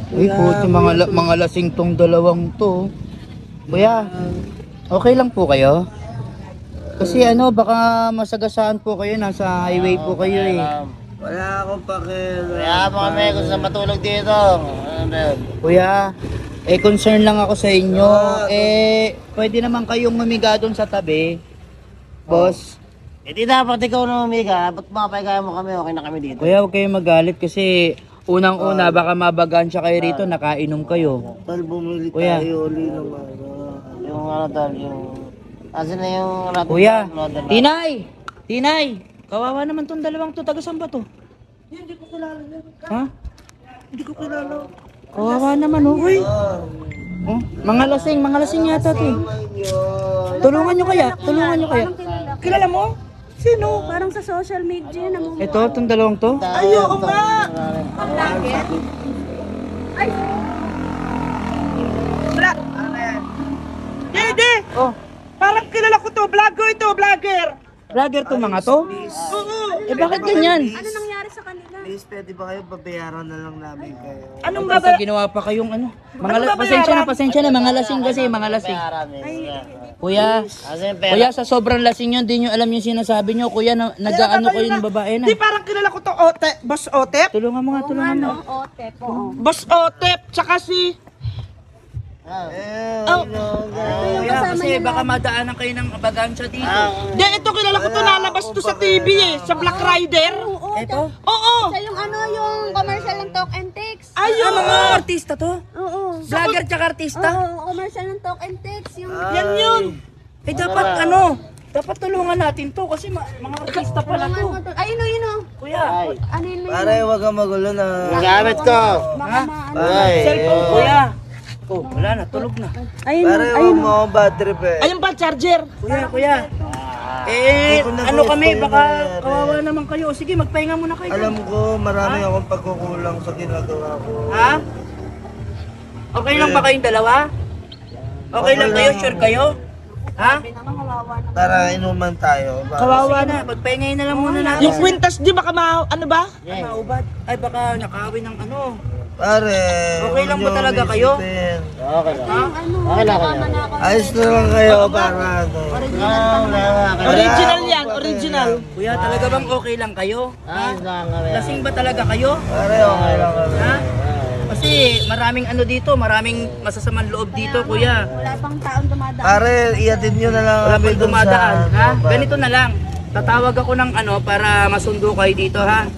Uy, puti mga lasing tong dalawang to. Kuya, okay lang po kayo? Kasi ano, baka masagasaan po kayo, nasa highway po kayo eh. Wala akong pakil. Kaya mo kami kung saan matulog dito. Kuya, concern lang ako sa inyo. Pwede naman kayong mamiga doon sa tabi. Boss. Di dapat ikaw na umiga. Ba't mapapagaya mo kami? Okay na kami dito. Kuya, huwag kayong magalit kasi unang-una, baka mabagaan siya kayo rito, nakainom kayo. Tal, bumili Kuya. tayo uli naman. Yung ano tal, yung... Asan na yung... Kuya, Tinay! Tinay! Kawawa naman tong dalawang to, taga saan ba to? Hindi ko kilala yan. Ha? Hindi ko kilala. Kawawa naman oh. Uy! Oh, mga lasing yata to. Tulungan nyo kaya? Kilala mo? Sino? Parang sa social media na Ito, itong dalawang to? Ayoko nga! Ang vlogger? Ay! Hindi! Oh, Parang kilala ko to. Vlogger ito, vlogger! vlogger to mga to? Oo! Bakit ganyan? Ano nangyari sa kanila? Please, pwede ba kayo babayaran na lang namin kayo? Anong basta ginawa pa kayong ano? Pasensya na, mga lasing kasi, mga lasing. Kuya, Asan yung pera? kuya, sa sobrang lasing yun, di nyo alam yung sinasabi nyo. Kuya, nag-ano kayo ng babae na. Di parang kilala ko to, Boss Otep. Tulungan mo nga, tulungan mo. Otep, oo. Boss Otep, tsaka si... Oh. Kuya, kasi baka madaanan kayo ng bagansya dito. Di, ito kilala ko to, nalabas to sa TV eh, sa Black Rider. Oo, Ito? Oo! siya yung ano, yung commercial ng Talk and Text. Ayun! Mga artista to? Oo. Vlogger tsaka artista? Oo, commercial ng Talk and Text. Yung... Yan yun! Eh dapat ano, dapat tulungan natin to kasi mga artista pala to. Ay, yun o. Kuya, Ano yun mo Pare, wag kang magulo na. Ang gamit ko! Baka Ay, cellphone kuya. Oh, wala na, tulog na. Ayun Pare, wag mo akong bad trip eh. ayun ba, charger? Kuya. Hindi ko na Ano gusto kami, yung baka nangyayari. kawawa naman kayo. Sige, magpahinga muna kayo. Alam ko, marami akong pagkukulang sa ginagawa ko. Ha? Okay lang ba kayong dalawa? Okay lang kayo? Sure kayo? Ha? Tara, inuman tayo. Kawawa na, magpahingayin na lang muna natin. Yung kwintas, di baka ano ba? Naubad. Ay, baka nakawin ng ano. Pare, Okay lang ba huwag niyo talaga kayo? isipin. Okay lang. Ano, Okay lang tama na ako. Ayos na lang kayo para ano. Original yan, original. Kuya, talaga bang okay lang kayo? Ayos lang kami. Lasing ba talaga kayo? Pare, okay lang kami. Ha? Kasi maraming ano dito, maraming masasamang loob dito, kuya. Wala pang taon dumadaan. Pare, iatid nyo na lang Wala kami pang dun dumadaan, sa... ha? Ganito na lang. Tatawag ako ng ano para masundo kayo dito, ha?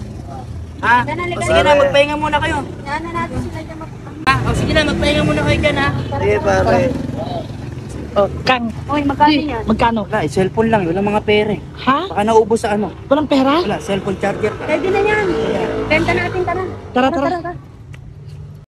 Ha? O sige na, magpahinga muna kayo. Yan na natin sila dyan magpapang. Ha? O sige na, magpahinga muna kayo dyan, ha? Sige, pare. Oh, Kang. Uy, magkano yan? Magkano? Wala, cellphone lang, walang mga pere. Ha? Baka naubos sa ano. Walang pera? Wala, cellphone charger. Pwede na yan. Benta natin, tara. Tara. Tara.